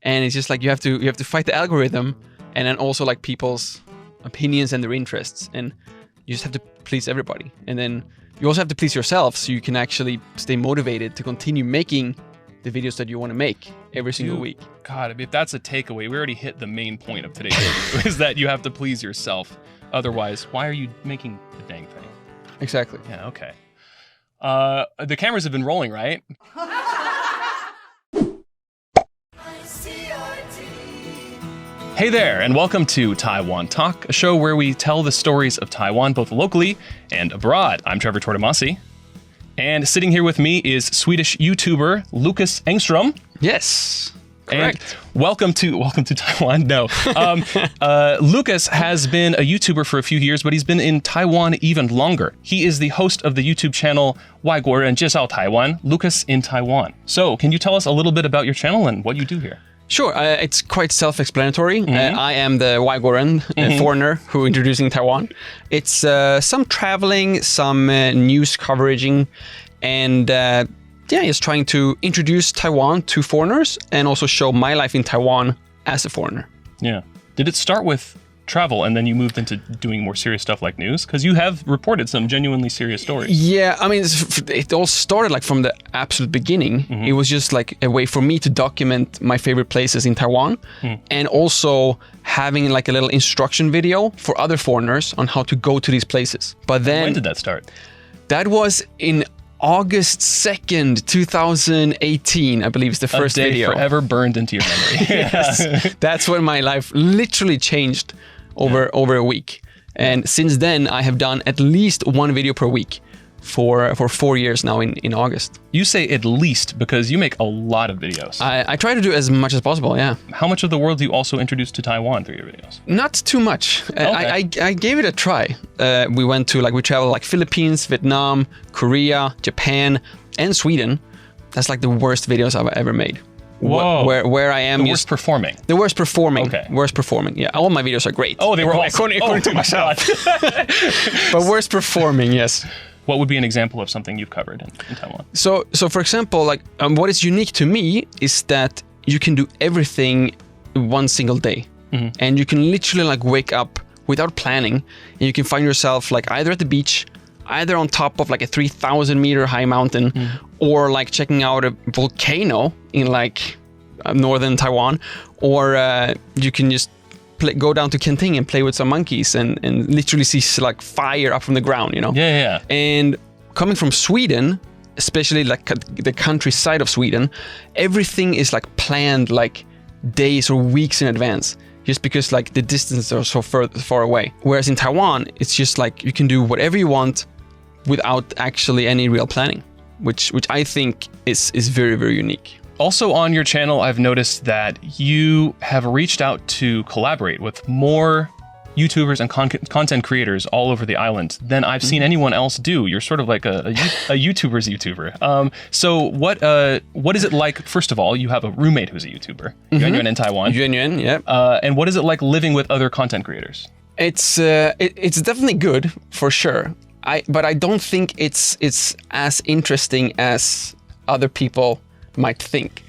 And it's just like you have to fight the algorithm, and then also like people's opinions and their interests, and you just have to please everybody. And then you also have to please yourself, so you can actually stay motivated to continue making the videos that you want to make every single week. God, I mean, if that's a takeaway, we already hit the main point of today's video, is that you have to please yourself. Otherwise, why are you making the dang thing? Exactly. Yeah, okay. The cameras have been rolling, right? Hey there, and welcome to Taiwan Talk, a show where we tell the stories of Taiwan both locally and abroad. I'm Trevor Tortomasi, and sitting here with me is Swedish YouTuber Lukas Engstrom. Yes, correct. And welcome to Taiwan. No, Lukas has been a YouTuber for a few years, but he's been in Taiwan even longer. He is the host of the YouTube channel 外国人介绍台湾, Lukas in Taiwan. So, can you tell us a little bit about your channel and what you do here? Sure, it's quite self-explanatory. I am the 外国人, foreigner who introducing Taiwan. It's some traveling, some news coveraging, and just trying to introduce Taiwan to foreigners and also show my life in Taiwan as a foreigner. Yeah. Did it start with travel and then you moved into doing more serious stuff like news? Because you have reported some genuinely serious stories. Yeah, I mean, it all started like from the absolute beginning. It was just like a way for me to document my favorite places in Taiwan and also having like a little instruction video for other foreigners on how to go to these places. But then... When did that start? That was in August 2nd, 2018, I believe is the first video. Forever burned into your memory. Yes, that's when my life literally changed over a week. And since then, I have done at least one video per week for 4 years now in August. You say at least because you make a lot of videos. I try to do as much as possible, yeah. How much of the world do you also introduce to Taiwan through your videos? Not too much. Okay. I gave it a try. We traveled like Philippines, Vietnam, Korea, Japan, and Sweden. That's like the worst videos I've ever made. Whoa. Where I am. The worst performing. The worst performing. Okay. Worst performing. Yeah. All my videos are great. Oh, they were all according to myself. But worst performing, yes. What would be an example of something you've covered in Taiwan? So for example, like what is unique to me is that you can do everything one single day, and you can literally like wake up without planning, and you can find yourself like either at the beach, either on top of like a 3,000 meter high mountain, or like checking out a volcano in like northern Taiwan, or you can just go down to Kenting and play with some monkeys and literally see like fire up from the ground, you know? Yeah. And coming from Sweden, especially like the countryside of Sweden, everything is like planned like days or weeks in advance, just because like the distances are so far away. Whereas in Taiwan, it's just like you can do whatever you want without actually any real planning, which I think is very, very unique. Also on your channel, I've noticed that you have reached out to collaborate with more YouTubers and content creators all over the island than I've seen anyone else do. You're sort of like a YouTuber's YouTuber. So what is it like? First of all, you have a roommate who's a YouTuber, Yuan in Taiwan. Yuan, yeah. And what is it like living with other content creators? It's definitely good for sure. But I don't think it's as interesting as other people might think,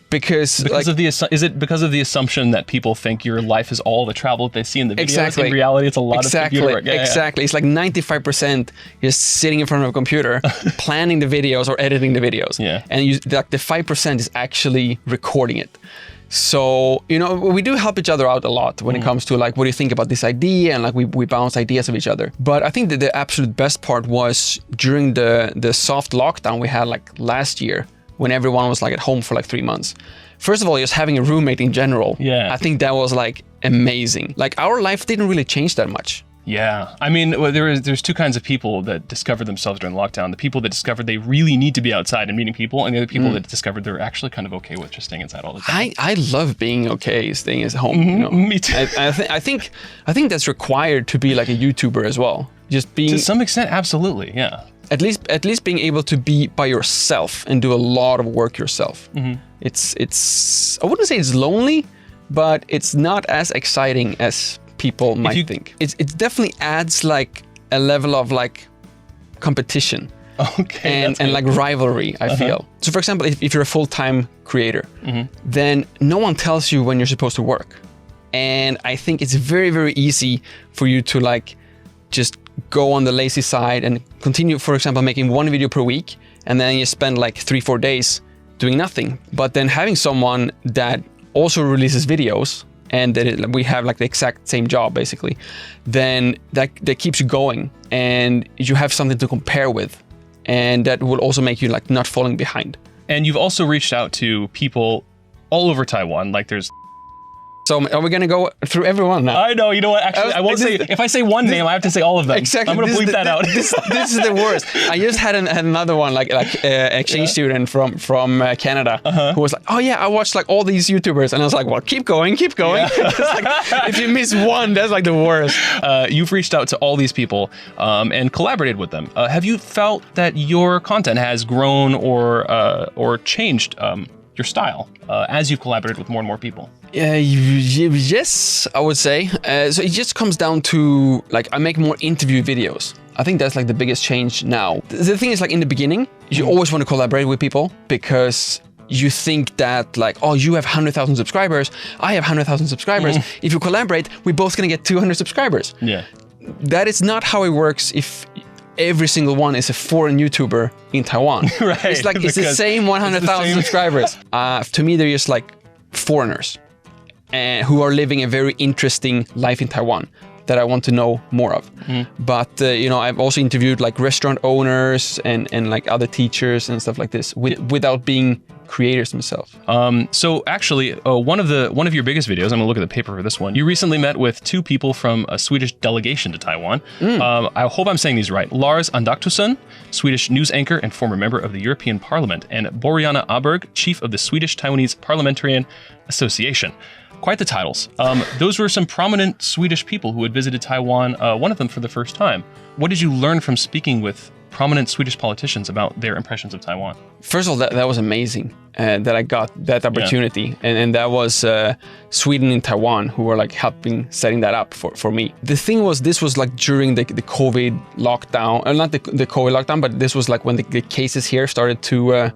because is it because of the assumption that people think your life is all the travel that they see in the videos? Exactly. In reality, it's a lot of computer work. Exactly. It's like 95% just sitting in front of a computer, planning the videos or editing the videos. Yeah. And the 5% is actually recording it. So, you know, we do help each other out a lot when it comes to like, what do you think about this idea? And like we bounce ideas of each other. But I think that the absolute best part was during the soft lockdown we had like last year, when everyone was like at home for like 3 months. First of all, just having a roommate in general, I think that was like amazing. Like our life didn't really change that much. Yeah, I mean, there's two kinds of people that discovered themselves during lockdown. The people that discovered they really need to be outside and meeting people, and the other people that discovered they're actually kind of okay with just staying inside all the time. I love being okay staying at home. You know? Me too. I think that's required to be like a YouTuber as well. Just being, to some extent, absolutely, yeah. At least being able to be by yourself and do a lot of work yourself. It's I wouldn't say it's lonely, but it's not as exciting as people might think. It definitely adds like a level of like competition. Okay. And like rivalry, I feel. So for example, if you're a full-time creator, then no one tells you when you're supposed to work. And I think it's very, very easy for you to like just go on the lazy side and continue, for example, making one video per week, and then you spend like 3-4 days doing nothing. But then having someone that also releases videos and that we have like the exact same job basically, then that keeps you going and you have something to compare with. And that will also make you like not falling behind. And you've also reached out to people all over Taiwan. Like there's... So are we going to go through everyone now? I know. You know what? Actually, I won't say... If I say one name, I have to say all of them. Exactly. I'm going to bleep that out. This is the worst. I just had another one, like exchange student from Canada, who was like, oh yeah, I watched like all these YouTubers. And I was like, well, keep going. Yeah. Like, if you miss one, that's like the worst. You've reached out to all these people and collaborated with them. Have you felt that your content has grown or changed your style as you've collaborated with more and more people? Yes, I would say. So it just comes down to like I make more interview videos. I think that's like the biggest change now. The thing is like in the beginning, you always want to collaborate with people because you think that like, oh, you have 100,000 subscribers, I have 100,000 subscribers. If you collaborate, we're both gonna get 200 subscribers. Yeah. That is not how it works if every single one is a foreign YouTuber in Taiwan. Right. It's like, it's the same 100,000 subscribers. To me, they're just like foreigners who are living a very interesting life in Taiwan that I want to know more of. But, you know, I've also interviewed like restaurant owners and like other teachers and stuff like this without being creators themselves. So actually, one of your biggest videos, I'm gonna look at the paper for this one. You recently met with 2 people from a Swedish delegation to Taiwan. I hope I'm saying these right. Lars Andaktusson, Swedish news anchor and former member of the European Parliament, and Boriana Aberg, chief of the Swedish Taiwanese Parliamentarian Association. Quite the titles. Those were some prominent Swedish people who had visited Taiwan, one of them for the first time. What did you learn from speaking with prominent Swedish politicians about their impressions of Taiwan? First of all, that was amazing that I got that opportunity. And that was Sweden and Taiwan who were like helping setting that up for me. The thing was, this was like during the COVID lockdown, not the COVID lockdown, but this was like when the cases here started to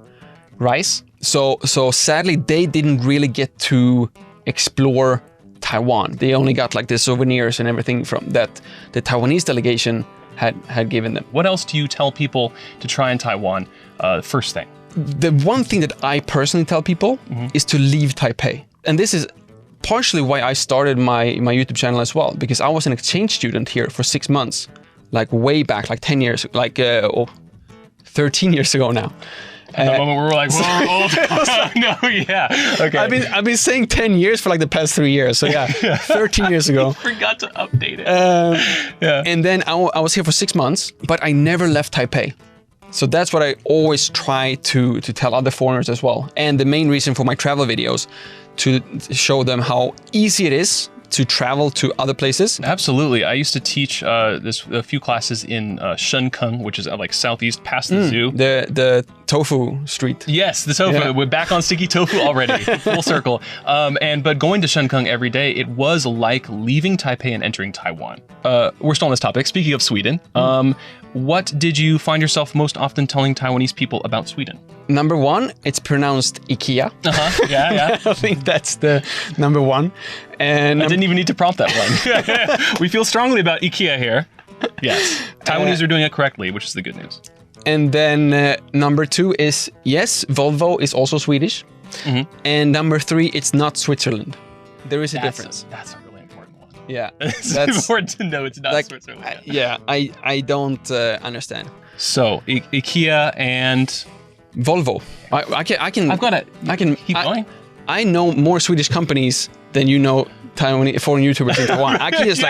rise. So sadly, they didn't really get to explore Taiwan. They only got like the souvenirs and everything from that the Taiwanese delegation had given them. What else do you tell people to try in Taiwan? First thing. The one thing that I personally tell people is to leave Taipei. And this is partially why I started my YouTube channel as well, because I was an exchange student here for 6 months, like way back, like 10 years, like 13 years ago now. At the moment we were like, we're old. No, yeah. Okay. I've been saying 10 years for like the past 3 years. So yeah, 13 years ago. Forgot to update it. And then I was here for 6 months, but I never left Taipei. So that's what I always try to tell other foreigners as well. And the main reason for my travel videos, to show them how easy it is to travel to other places. Absolutely. I used to teach a few classes in Shenkeng, which is like southeast past the zoo. The tofu street. Yes, the tofu. Yeah. We're back on sticky tofu already, full circle. But going to Shenkeng every day, it was like leaving Taipei and entering Taiwan. We're still on this topic. Speaking of Sweden, what did you find yourself most often telling Taiwanese people about Sweden? Number 1, it's pronounced IKEA. Yeah. I think that's the number 1. And I didn't even need to prompt that one. We feel strongly about IKEA here. Yes. Taiwanese are doing it correctly, which is the good news. And then number 2 is, yes, Volvo is also Swedish. And number 3, it's not Switzerland. There is a difference. That's a really important one. Yeah. It's important to know it's not like, Switzerland. I don't understand. So, IKEA and... Volvo. I can keep going. I know more Swedish companies than you know Taiwanese foreign YouTubers in Taiwan. I can just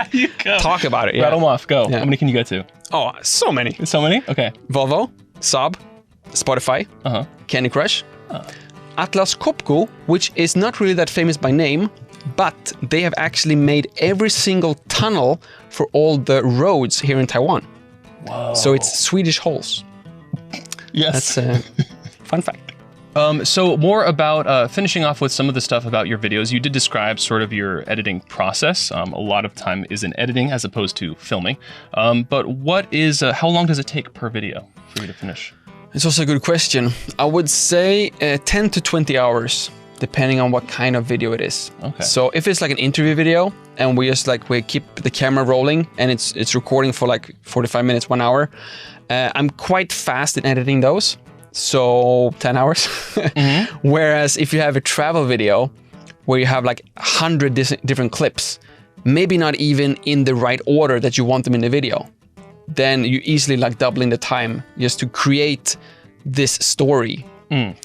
talk about it. Yeah. Rattle them off. Go. Yeah. How many can you get to? Oh, so many. So many? Okay. Volvo, Saab, Spotify, Candy Crush, Atlas Copco, which is not really that famous by name, but they have actually made every single tunnel for all the roads here in Taiwan. Whoa. So it's Swedish holes. Yes. That's fun fact. So more about finishing off with some of the stuff about your videos. You did describe sort of your editing process. A lot of time is in editing as opposed to filming. But what is, how long does it take per video for you to finish? It's also a good question. I would say 10 to 20 hours, depending on what kind of video it is. Okay. So if it's like an interview video and we keep the camera rolling and it's recording for like 45 minutes, 1 hour, I'm quite fast in editing those. So 10 hours. Whereas if you have a travel video where you have like 100 different clips, maybe not even in the right order that you want them in the video, then you easily like doubling the time just to create this story. Do you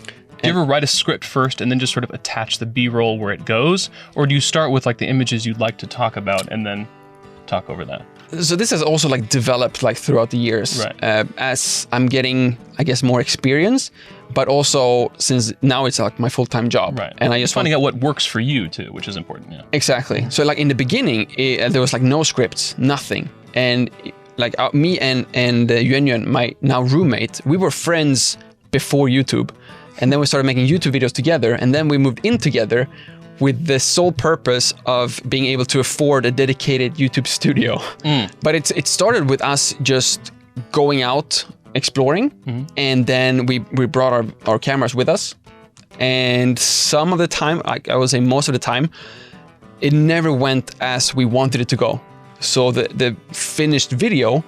ever write a script first and then just sort of attach the B-roll where it goes? Or do you start with like the images you'd like to talk about and then talk over that? So this has also like developed like throughout the years, right. As I'm getting, I guess, more experience, but also since now it's like my full-time job. Right. And I just finding out what works for you too, which is important. Yeah. Exactly. So like in the beginning, there was like no scripts, nothing. And like me and Yuan Yuan, my now roommate, we were friends before YouTube. And then we started making YouTube videos together. And then we moved in together with the sole purpose of being able to afford a dedicated YouTube studio. But it started with us just going out, exploring. And then we brought our cameras with us. And some of the time, I would say most of the time, it never went as we wanted it to go. So the finished video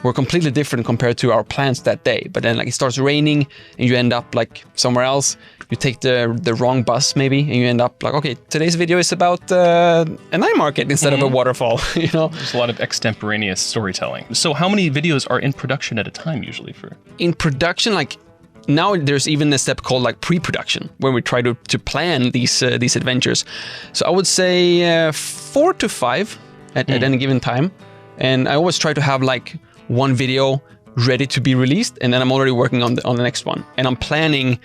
were completely different compared to our plans that day. But then like it starts raining and you end up like somewhere else. You take the wrong bus maybe and you end up like, okay, today's video is about a night market instead of a waterfall, you know? There's a lot of extemporaneous storytelling. So how many videos are in production at a time usually for? In production, like now there's even a step called like pre-production where we try to plan these adventures. So I would say 4 to 5 at any given time. And I always try to have like one video ready to be released, and then I'm already working on the next one. And I'm planning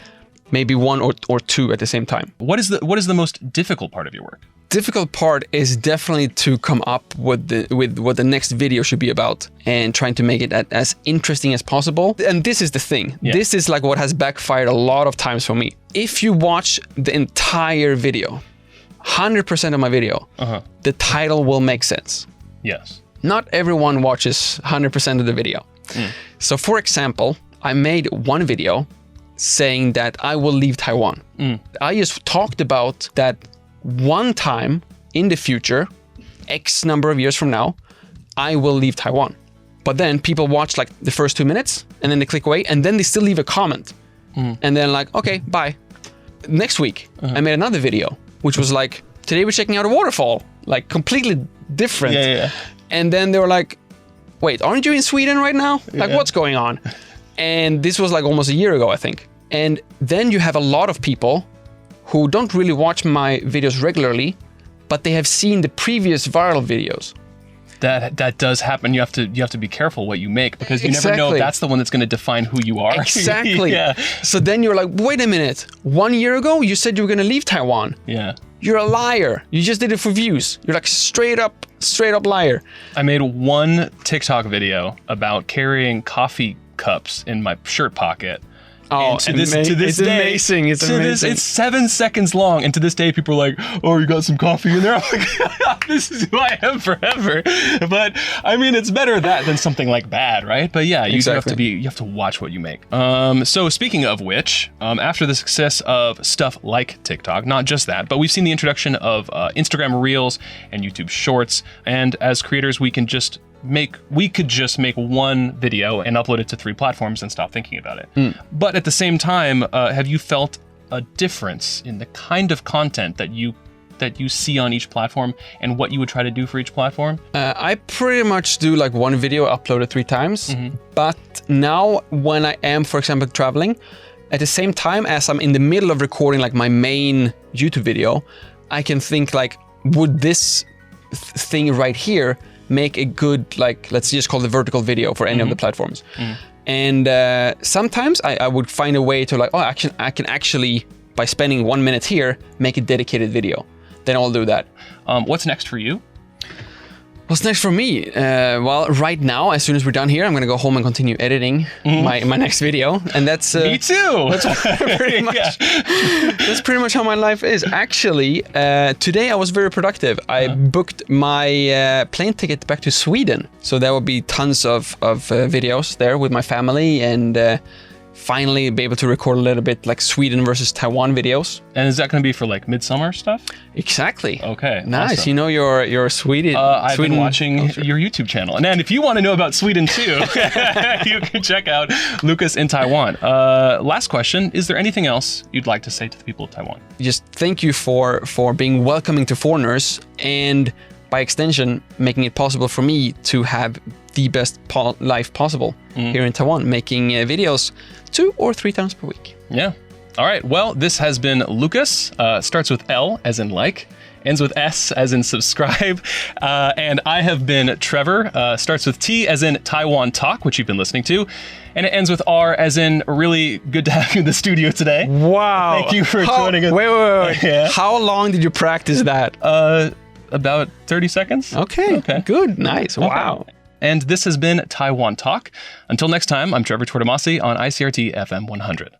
maybe 1 or 2 at the same time. What is the most difficult part of your work? Difficult part is definitely to come up with what the next video should be about and trying to make it as interesting as possible. And this is the thing. Yeah. This is like what has backfired a lot of times for me. If you watch the entire video, 100% of my video, the title will make sense. Yes. Not everyone watches 100% of the video. So for example, I made one video saying that I will leave Taiwan. I just talked about that one time in the future, X number of years from now, I will leave Taiwan. But then people watch like the first 2 minutes and then they click away and then they still leave a comment. And then like, okay, bye. Next week, I made another video, which was like, today we're checking out a waterfall, like completely different. Yeah. And then they were like, wait, aren't you in Sweden right now? Like, what's going on? And this was like almost a year ago, I think. And then you have a lot of people who don't really watch my videos regularly, but they have seen the previous viral videos. That does happen. You have to be careful what you make because you never know if that's the one that's going to define who you are. Exactly. Yeah. So then you're like, wait a minute. 1 year ago, you said you were going to leave Taiwan. Yeah. You're a liar. You just did it for views. You're like straight up liar. I made one TikTok video about carrying coffee cups in my shirt pocket. Oh, to this day, amazing. It's amazing. It's 7 seconds long, and to this day, people are like, "Oh, you got some coffee in there?" I'm like, "This is who I am forever." But I mean, it's better that than something like bad, right? But yeah, you have to watch what you make. So speaking of which, after the success of stuff like TikTok, not just that, but we've seen the introduction of Instagram Reels and YouTube Shorts, and as creators, we could just make one video and upload it to 3 platforms and stop thinking about it. But at the same time, have you felt a difference in the kind of content that you see on each platform and what you would try to do for each platform? I pretty much do like one video uploaded 3 times. But now when I am, for example, traveling, at the same time as I'm in the middle of recording like my main YouTube video, I can think like, would this thing right here make a good, like, let's just call it vertical video for any of the platforms. And sometimes I would find a way to like, I can actually, by spending 1 minute here, make a dedicated video. Then I'll do that. What's next for you? What's next for me? Well, right now, as soon as we're done here, I'm gonna go home and continue editing my next video, and that's me too. That's pretty much. That's pretty much how my life is. Actually, today I was very productive. I booked my plane ticket back to Sweden, so there will be tons of videos there with my family and finally be able to record a little bit like Sweden versus Taiwan videos. And is that going to be for like midsummer stuff? Exactly. Okay. Nice. Awesome. You know your Sweden. I've been watching your YouTube channel. And if you want to know about Sweden too, you can check out Lukas in Taiwan. Last question. Is there anything else you'd like to say to the people of Taiwan? Just thank you for being welcoming to foreigners, and by extension, making it possible for me to have the best life possible here in Taiwan, making videos 2 or 3 times per week. Yeah. All right. Well, this has been Lukas. Starts with L as in like, ends with S as in subscribe. And I have been Trevor. Starts with T as in Taiwan Talk, which you've been listening to. And it ends with R as in really good to have you in the studio today. Wow. Thank you for joining us. Wait. Yeah. How long did you practice that? About 30 seconds. Okay. Good. Nice. Okay. Wow. And this has been Taiwan Talk. Until next time, I'm Trevor Tortomasi on ICRT FM 100.